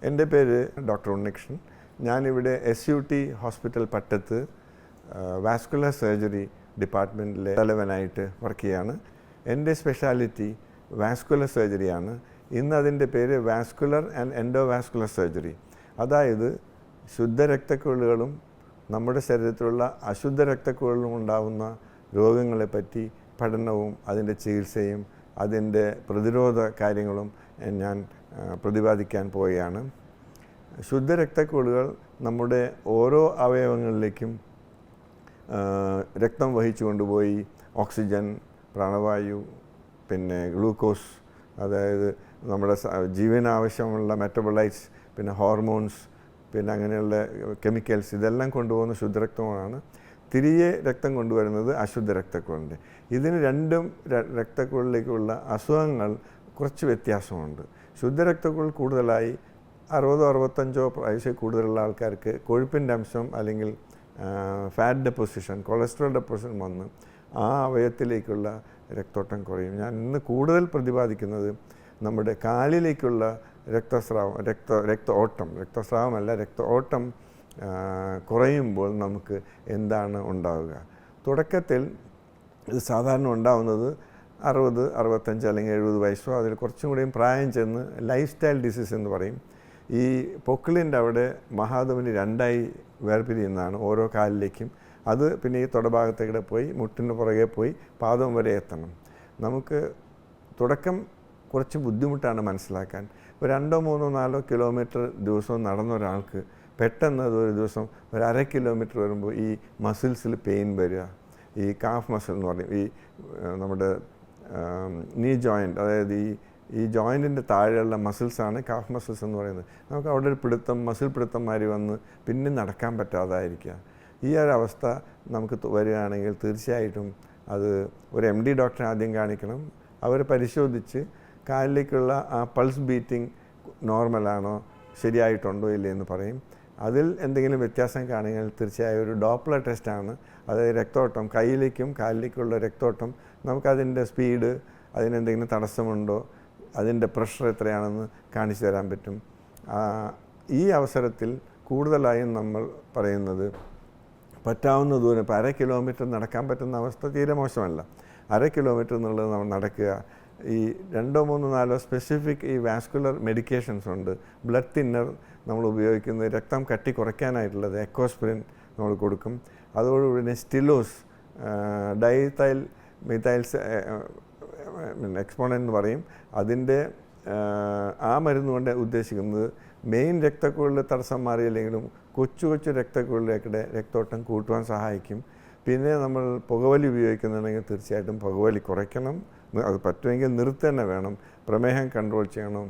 എൻ്റെ പേര് ഡോക്ടർ ഉണ്ണികൃഷ്ണൻ. ഞാനിവിടെ SUT ഹോസ്പിറ്റൽ പട്ടത്ത് വാസ്കുലർ സർജറി ഡിപ്പാർട്ട്മെൻറ്റിലെ തലവനായിട്ട് വർക്ക് ചെയ്യാണ്. എൻ്റെ സ്പെഷ്യാലിറ്റി വാസ്കുലർ സർജറിയാണ്. ഇന്ന് അതിൻ്റെ പേര് വാസ്കുലർ ആൻഡ് എൻഡോവാസ്കുലർ സർജറി. അതായത് ശുദ്ധ രക്തക്കുഴലുകളും നമ്മുടെ ശരീരത്തിലുള്ള അശുദ്ധ രക്തക്കുഴലും ഉണ്ടാകുന്ന രോഗങ്ങളെപ്പറ്റി പഠനവും അതിൻ്റെ ചികിത്സയും അതിൻ്റെ പ്രതിരോധ കാര്യങ്ങളും ഞാൻ പ്രതിപാദിക്കാൻ പോവുകയാണ്. ശുദ്ധ രക്തക്കുഴലുകൾ നമ്മുടെ ഓരോ അവയവങ്ങളിലേക്കും രക്തം വഹിച്ചു കൊണ്ടുപോയി ഓക്സിജൻ, പ്രാണവായു, പിന്നെ ഗ്ലൂക്കോസ്, അതായത് നമ്മുടെ ജീവനാവശ്യമുള്ള മെറ്റബോളൈറ്റ്സ്, പിന്നെ ഹോർമോൺസ്, പിന്നെ അങ്ങനെയുള്ള കെമിക്കൽസ്, ഇതെല്ലാം കൊണ്ടുപോകുന്ന ശുദ്ധരക്തമാണ്. തിരികെ രക്തം കൊണ്ടുവരുന്നത് അശുദ്ധ രക്തക്കുഴലിൻ്റെ. ഇതിന് രണ്ടും രക്തക്കുഴലിലേക്കുള്ള അസുഖങ്ങൾ കുറച്ച് വ്യത്യാസമുണ്ട്. ശുദ്ധരക്തക്കുഴൽ കൂടുതലായി 60-65 വയസ്സിൽ കൂടുതലുള്ള ആൾക്കാർക്ക് കൊഴുപ്പിൻ്റെ അംശം അല്ലെങ്കിൽ ഫാറ്റ് ഡെപ്പോസിഷൻ, കൊളസ്ട്രോൾ ഡെപ്പോസിഷൻ വന്ന് ആ അവയവത്തിലേക്കുള്ള രക്തോട്ടം കുറയും. ഞാൻ ഇന്ന് കൂടുതൽ പ്രതിപാദിക്കുന്നത് നമ്മുടെ കാലിലേക്കുള്ള രക്തോട്ടം കുറയുമ്പോൾ നമുക്ക് എന്താണ് ഉണ്ടാവുക. തുടക്കത്തിൽ ഇത് സാധാരണ ഉണ്ടാവുന്നത് 60, 65 അല്ലെങ്കിൽ 70 വയസ്സോ അതിൽ കുറച്ചും കൂടിയും പ്രായം ചെന്ന് ലൈഫ് സ്റ്റൈൽ ഡിസീസ് എന്ന് പറയും. ഈ പൊക്കിളിൻ്റെ അവിടെ മഹാധമനി രണ്ടായി വേർപിരിയുന്നതാണ് ഓരോ കാലിലേക്കും. അത് പിന്നെ ഈ തൊടഭാഗത്തേക്കൂടെ പോയി മുട്ടിന് പുറകെ പോയി പാദം വരെ എത്തണം. നമുക്ക് തുടക്കം കുറച്ച് ബുദ്ധിമുട്ടാണ് മനസ്സിലാക്കാൻ. ഒരു 2, 3, 4 കിലോമീറ്റർ ദിവസവും നടന്ന ഒരാൾക്ക് പെട്ടെന്ന് ഒരു ദിവസം ഒരു 1/2 കിലോമീറ്റർ വരുമ്പോൾ ഈ മസിൽസിൽ പെയിൻ വരിക. ഈ കാഫ് മസിൽ എന്ന് പറയും, ഈ നമ്മുടെ നീ ജോയിൻ്റ്, അതായത് ഈ ജോയിൻറ്റിൻ്റെ താഴെയുള്ള മസിൽസാണ് കാഫ് മസിൽസ് എന്ന് പറയുന്നത്. നമുക്ക് അവിടെ ഒരു മസിൽ പിടുത്തന്മാർ വന്ന് പിന്നെ നടക്കാൻ പറ്റാതായിരിക്കുക. ഈ ഒരവസ്ഥ നമുക്ക് വരികയാണെങ്കിൽ തീർച്ചയായിട്ടും അത് ഒരു MD ഡോക്ടറെ ആദ്യം കാണിക്കണം. അവർ പരിശോധിച്ച് കാലിലേക്കുള്ള ആ പൾസ് ബീറ്റിംഗ് നോർമലാണോ, ശരിയായിട്ടുണ്ടോ ഇല്ലയെന്ന് പറയും. അതിൽ എന്തെങ്കിലും വ്യത്യാസം കാണുമെങ്കിൽ തീർച്ചയായും ഒരു ഡോപ്ലർ ടെസ്റ്റാണ്. അതായത് രക്തോട്ടം, കയ്യിലേക്കും കാലിലേക്കുള്ള രക്തോട്ടം, നമുക്കതിൻ്റെ സ്പീഡ്, അതിനെന്തെങ്കിലും തടസ്സമുണ്ടോ, അതിൻ്റെ പ്രഷർ എത്രയാണെന്ന് കാണിച്ചു തരാൻ പറ്റും. ഈ അവസരത്തിൽ കൂടുതലായും നമ്മൾ പറയുന്നത് പറ്റാവുന്ന ദൂരം, ഇപ്പോൾ 1/2 കിലോമീറ്റർ നടക്കാൻ പറ്റുന്ന അവസ്ഥ തീരെ മോശമല്ല. 1/2 കിലോമീറ്റർ എന്നുള്ളത് നമ്മൾ നടക്കുക. ഈ 2, 3, 4 സ്പെസിഫിക് ഈ വാസ്കുലർ മെഡിക്കേഷൻസ് ഉണ്ട്. ബ്ലഡ് തിന്നർ നമ്മൾ ഉപയോഗിക്കുന്നത് രക്തം കട്ടി കുറയ്ക്കാനായിട്ടുള്ളത് എക്കോസ്പ്രിൻ നമ്മൾ കൊടുക്കും. അതോടുകൂടി സ്റ്റിലോസ്, ഡൈതൈൽ മിഥൈൽസ് എക്സ്പോണൻ്റ് എന്ന് പറയും. അതിൻ്റെ ആ മരുന്ന് കൊണ്ട് ഉദ്ദേശിക്കുന്നത് മെയിൻ രക്തക്കുഴലിൽ തടസ്സം മാറിയില്ലെങ്കിലും കൊച്ചു രക്തക്കുഴലിലേക്കിടെ രക്തോട്ടം കൂട്ടുവാൻ സഹായിക്കും. പിന്നെ നമ്മൾ പുകവലി ഉപയോഗിക്കുന്നുണ്ടെങ്കിൽ തീർച്ചയായിട്ടും പുകവലി കുറയ്ക്കണം. അത് പറ്റുമെങ്കിൽ നിർത്തുക തന്നെ വേണം. പ്രമേഹം കൺട്രോൾ ചെയ്യണം.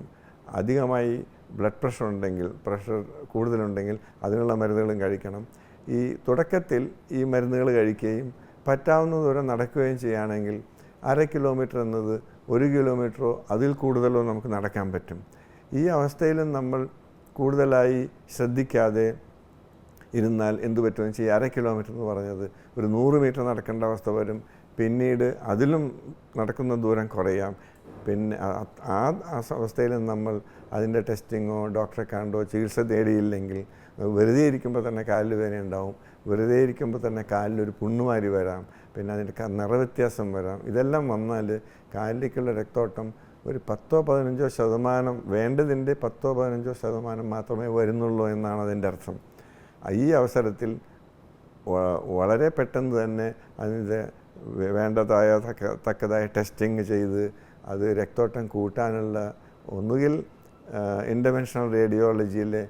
അധികമായി ബ്ലഡ് പ്രഷർ കൂടുതലുണ്ടെങ്കിൽ അതിനുള്ള മരുന്നുകളും കഴിക്കണം. ഈ തുടക്കത്തിൽ ഈ മരുന്നുകൾ കഴിക്കുകയും പറ്റാവുന്ന ദൂരം നടക്കുകയും ചെയ്യുകയാണെങ്കിൽ 1/2 കിലോമീറ്റർ എന്നത് 1 കിലോമീറ്ററോ അതിൽ കൂടുതലോ നമുക്ക് നടക്കാൻ പറ്റും. ഈ അവസ്ഥയിലും നമ്മൾ കൂടുതലായി ശ്രദ്ധിക്കാതെ ഇരുന്നാൽ എന്തു പറ്റുമെന്ന് വെച്ചാൽ 1/2 കിലോമീറ്റർ എന്ന് പറഞ്ഞത് ഒരു 100 മീറ്റർ നടക്കേണ്ട അവസ്ഥ വരും. പിന്നീട് അതിലും നടക്കുന്ന ദൂരം കുറയാം. പിന്നെ ആ അവസ്ഥയിൽ നമ്മൾ അതിൻ്റെ ടെസ്റ്റിങ്ങോ ഡോക്ടറെ കണ്ടോ ചികിത്സ തേടിയില്ലെങ്കിൽ വെറുതെ ഇരിക്കുമ്പോൾ തന്നെ കാലിൽ വേദന ഉണ്ടാവും. വെറുതെ ഇരിക്കുമ്പോൾ തന്നെ കാലിലൊരു പുണ്ണുമാരി വരാം. പിന്നെ അതിൻ്റെ നിറവ്യത്യാസം വരാം. ഇതെല്ലാം വന്നാൽ കാലിലേക്കുള്ള രക്തോട്ടം ഒരു 10-15% വേണ്ടതിൻ്റെ 10-15% മാത്രമേ വരുന്നുള്ളൂ എന്നാണ് അതിൻ്റെ അർത്ഥം. ഈ അവസരത്തിൽ വളരെ പെട്ടെന്ന് തന്നെ അതിൻ്റെ വേണ്ടതായ തക്കതായ ടെസ്റ്റിങ് ചെയ്ത് അത് രക്തോട്ടം കൂട്ടാനുള്ള ഒന്നുകിൽ ഇൻ്റർവെൻഷണൽ റേഡിയോളജിയിലെ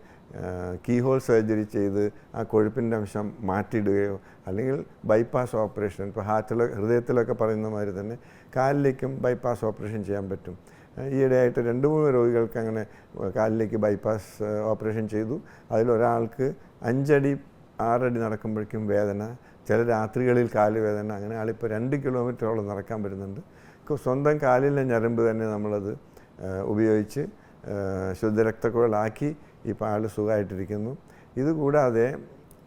കീഹോൾ സർജറി ചെയ്ത് ആ കൊഴുപ്പിൻ്റെ അംശം മാറ്റിയിടുകയോ അല്ലെങ്കിൽ ബൈപ്പാസ് ഓപ്പറേഷൻ, ഇപ്പോൾ ഹൃദയത്തിലൊക്കെ പറയുന്ന മാതിരി തന്നെ കാലിലേക്കും ബൈപ്പാസ് ഓപ്പറേഷൻ ചെയ്യാൻ പറ്റും. ഈയിടെയായിട്ട് 2-3 രോഗികൾക്ക് അങ്ങനെ കാലിലേക്ക് ബൈപ്പാസ് ഓപ്പറേഷൻ ചെയ്തു. അതിലൊരാൾക്ക് 5 അടി 6 അടി നടക്കുമ്പോഴേക്കും വേദന, ചില രാത്രികളിൽ കാല് വേദന, അങ്ങനെ ആളിപ്പോൾ 2 കിലോമീറ്ററോളം നടക്കാൻ പറ്റുന്നുണ്ട്. സ്വന്തം കാലിലെ ഞരമ്പ് തന്നെ നമ്മളത് ഉപയോഗിച്ച് ശുദ്ധരക്തക്കുഴലാക്കി ഇപ്പോൾ ആൾ സുഖമായിട്ടിരിക്കുന്നു. ഇതുകൂടാതെ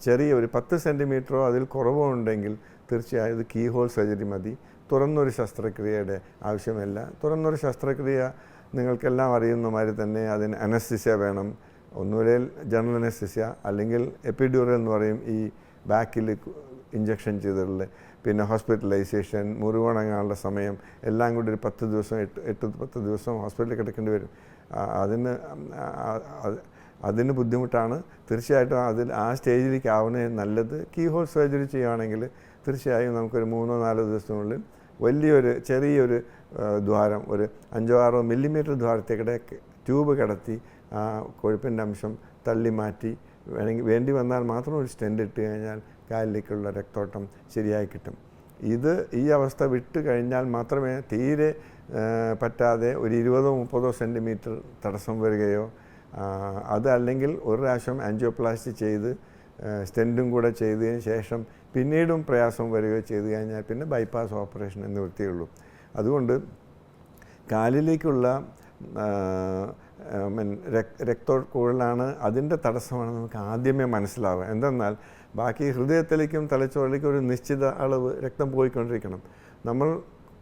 ചെറിയ ഒരു 10 സെൻറ്റിമീറ്ററോ അതിൽ കുറവോ ഉണ്ടെങ്കിൽ തീർച്ചയായും ഇത് കീഹോൾ സർജറി മതി. തുറന്നൊരു ശസ്ത്രക്രിയയുടെ ആവശ്യമില്ല. തുറന്നൊരു ശസ്ത്രക്രിയ നിങ്ങൾക്കെല്ലാം അറിയുന്ന മാതിരി തന്നെ അതിന് അനസ്തീസിയ വേണം. ഒന്നുകിൽ ജനറൽ അനസ്തീസിയ, അല്ലെങ്കിൽ എപ്പിഡ്യൂറൽ എന്ന് പറയും, ഈ ബാക്കിൽ ഇഞ്ചക്ഷൻ ചെയ്തിട്ടുള്ള, പിന്നെ ഹോസ്പിറ്റലൈസേഷൻ, മുറിവുണങ്ങാനുള്ള സമയം എല്ലാം കൂടി ഒരു 10 ദിവസം 8-10 ദിവസം ഹോസ്പിറ്റലിൽ കിടക്കേണ്ടി വരും. അതിന് ബുദ്ധിമുട്ടാണ്. തീർച്ചയായിട്ടും ആ സ്റ്റേജിലേക്ക് ആവുന്നതിന് നല്ലത് കീ ഹോൾ സർജറി ചെയ്യുകയാണെങ്കിൽ തീർച്ചയായും നമുക്കൊരു 3-4 ദിവസത്തിനുള്ളിൽ ചെറിയൊരു ദ്വാരം, ഒരു 5-6 മില്ലിമീറ്റർ ദ്വാരത്തേക്കിടെ ട്യൂബ് കിടത്തി ആ കൊഴുപ്പിൻ്റെ അംശം തള്ളി മാറ്റി വേണ്ടി വന്നാൽ മാത്രം ഒരു സ്റ്റെൻറ്റ് ഇട്ട് കഴിഞ്ഞാൽ കാലിലേക്കുള്ള രക്തോട്ടം ശരിയായി കിട്ടും. ഈ അവസ്ഥ വിട്ട് കഴിഞ്ഞാൽ മാത്രമേ തീരെ പറ്റാതെ ഒരു 20-30 സെൻറ്റിമീറ്റർ തടസ്സം വരികയോ, അതല്ലെങ്കിൽ ഒരു പ്രാവശ്യം ആൻജിയോപ്ലാസ്റ്റി ചെയ്ത് സ്റ്റെൻറ്റും കൂടെ ചെയ്തതിന് ശേഷം പിന്നീടും പ്രയാസം വരികയോ ചെയ്തു കഴിഞ്ഞാൽ പിന്നെ ബൈപ്പാസ് ഓപ്പറേഷൻ എന്ന് വൃത്തിയുള്ളൂ. അതുകൊണ്ട് കാലിലേക്കുള്ള രക്തക്കുഴലാണ് അതിൻ്റെ തടസ്സമാണ് നമുക്ക് ആദ്യമേ മനസ്സിലാവുക. എന്തെന്നാൽ ബാക്കി ഹൃദയത്തിലേക്കും തലച്ചോറിലേക്കും ഒരു നിശ്ചിത അളവ് രക്തം പോയിക്കൊണ്ടിരിക്കണം. നമ്മൾ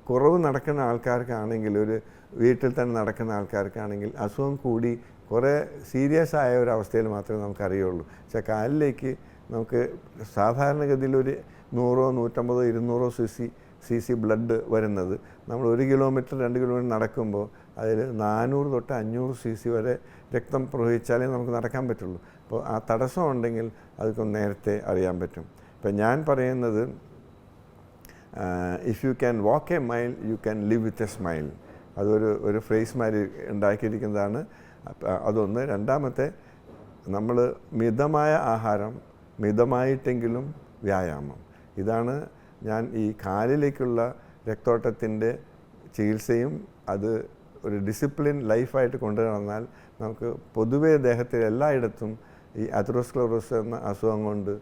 കുറവ് നടക്കുന്ന ആൾക്കാർക്കാണെങ്കിൽ, ഒരു വീട്ടിൽ തന്നെ നടക്കുന്ന ആൾക്കാർക്കാണെങ്കിൽ അസുഖം കൂടി കുറേ സീരിയസ് ആയ ഒരു അവസ്ഥയിൽ മാത്രമേ നമുക്കറിയുള്ളൂ. പക്ഷേ കാലിലേക്ക് നമുക്ക് സാധാരണഗതിയിൽ ഒരു 100-150-200 cc ബ്ലഡ് വരുന്നത് നമ്മൾ 1 കിലോമീറ്റർ 2 കിലോമീറ്റർ നടക്കുമ്പോൾ അതിൽ 400-500 cc വരെ രക്തം പ്രവഹിച്ചാലേ നമുക്ക് നടക്കാൻ പറ്റുള്ളൂ. അപ്പോൾ ആ തടസ്സം ഉണ്ടെങ്കിൽ അതൊക്കെ നേരത്തെ അറിയാൻ പറ്റും. ഇപ്പം ഞാൻ പറയുന്നത്, if you can walk A mile you can live with a smile. അതൊരു ഫ്രേസ് മാതിരി ഉണ്ടാക്കിയിരിക്കുന്നതാണ്. അതൊന്ന്. രണ്ടാമത്തെ, നമ്മൾ മിതമായ ആഹാരം, മിതമായിട്ടെങ്കിലും വ്യായാമം. ഇതാണ് ഞാൻ ഈ കാലിലേക്കുള്ള രക്തോട്ടത്തിൻ്റെ ചികിത്സയും അത് ഒരു ഡിസിപ്ലിൻ ലൈഫായിട്ട് കൊണ്ടുനടന്നാൽ നമുക്ക് പൊതുവേ ദേഹത്തിൽ എല്ലായിടത്തും ഈ അതെറോസ്ക്ലെറോസിസ് എന്ന അസുഖം കൊണ്ട്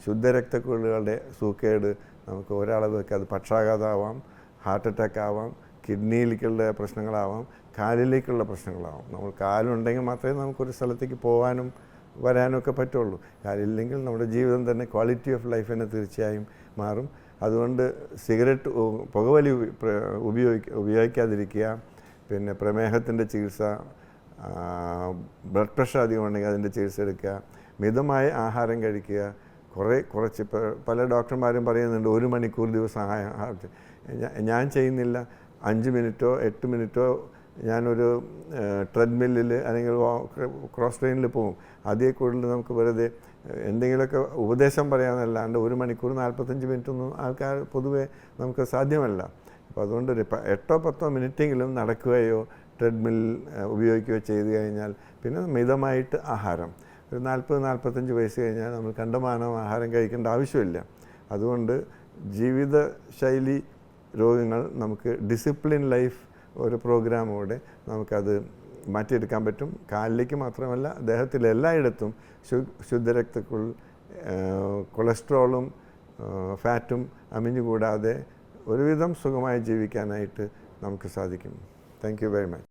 ശുദ്ധരക്തക്കുഴലുകളുടെ സൂക്കേട് നമുക്ക് ഒരളവൊക്കെ, അത് പക്ഷാഘാതമാവാം, ഹാർട്ട് അറ്റാക്ക് ആവാം, കിഡ്നിയിലേക്കുള്ള പ്രശ്നങ്ങളാവാം, കാലിലേക്കുള്ള പ്രശ്നങ്ങളാവാം. നമ്മൾ കാലുണ്ടെങ്കിൽ മാത്രമേ നമുക്കൊരു സ്ഥലത്തേക്ക് പോകാനും വരാനൊക്കെ പറ്റുള്ളൂ. കാലില്ലെങ്കിൽ നമ്മുടെ ജീവിതം തന്നെ ക്വാളിറ്റി ഓഫ് ലൈഫ് തന്നെ തീർച്ചയായും മാറും. അതുകൊണ്ട് സിഗരറ്റ്, പുകവലി ഉപയോഗിക്കാതിരിക്കുക. പിന്നെ പ്രമേഹത്തിൻ്റെ ചികിത്സ, ബ്ലഡ് പ്രഷർ അധികം ഉണ്ടെങ്കിൽ അതിൻ്റെ ചികിത്സ എടുക്കുക. മിതമായ ആഹാരം കഴിക്കുക. കുറച്ച് പല ഡോക്ടർമാരും പറയുന്നുണ്ട് 1 മണിക്കൂർ ദിവസം ആഹാരം. ഞാൻ ചെയ്യുന്നില്ല. 5 മിനിറ്റോ 8 മിനിറ്റോ ഞാനൊരു ട്രെഡ്മില്ലിൽ അല്ലെങ്കിൽ ക്രോസ് ട്രെയിനിൽ പോകും. അതേ കൂടുതൽ നമുക്ക് വെറുതെ എന്തെങ്കിലുമൊക്കെ ഉപദേശം പറയാമെന്നല്ലാണ്ട് 1 മണിക്കൂർ 45 മിനിറ്റൊന്നും ആൾക്കാർ പൊതുവേ നമുക്ക് സാധ്യമല്ല. അപ്പോൾ അതുകൊണ്ട് ഒരു 8-10 മിനിറ്റെങ്കിലും നടക്കുകയോ ട്രെഡ്മിൽ ഉപയോഗിക്കുകയോ ചെയ്തു കഴിഞ്ഞാൽ, പിന്നെ മിതമായിട്ട് ആഹാരം. ഒരു 40-45 വയസ്സ് കഴിഞ്ഞാൽ നമ്മൾ കണ്ടമാനം ആഹാരം കഴിക്കേണ്ട ആവശ്യമില്ല. അതുകൊണ്ട് ജീവിതശൈലി രോഗങ്ങൾ നമുക്ക് ഡിസിപ്ലിൻ ലൈഫ് ഒരു പ്രോഗ്രാമോടെ നമുക്കത് മാറ്റിയെടുക്കാൻ പറ്റും. കാലിലേക്ക് മാത്രമല്ല, ദേഹത്തിൽ എല്ലായിടത്തും ശുദ്ധരക്തക്കുഴൽ, കൊളസ്ട്രോളും ഫാറ്റും അമിഞ്ഞുകൂടാതെ ഒരുവിധം സുഖമായി ജീവിക്കാനായിട്ട് നമുക്ക് സാധിക്കും. Thank you very much.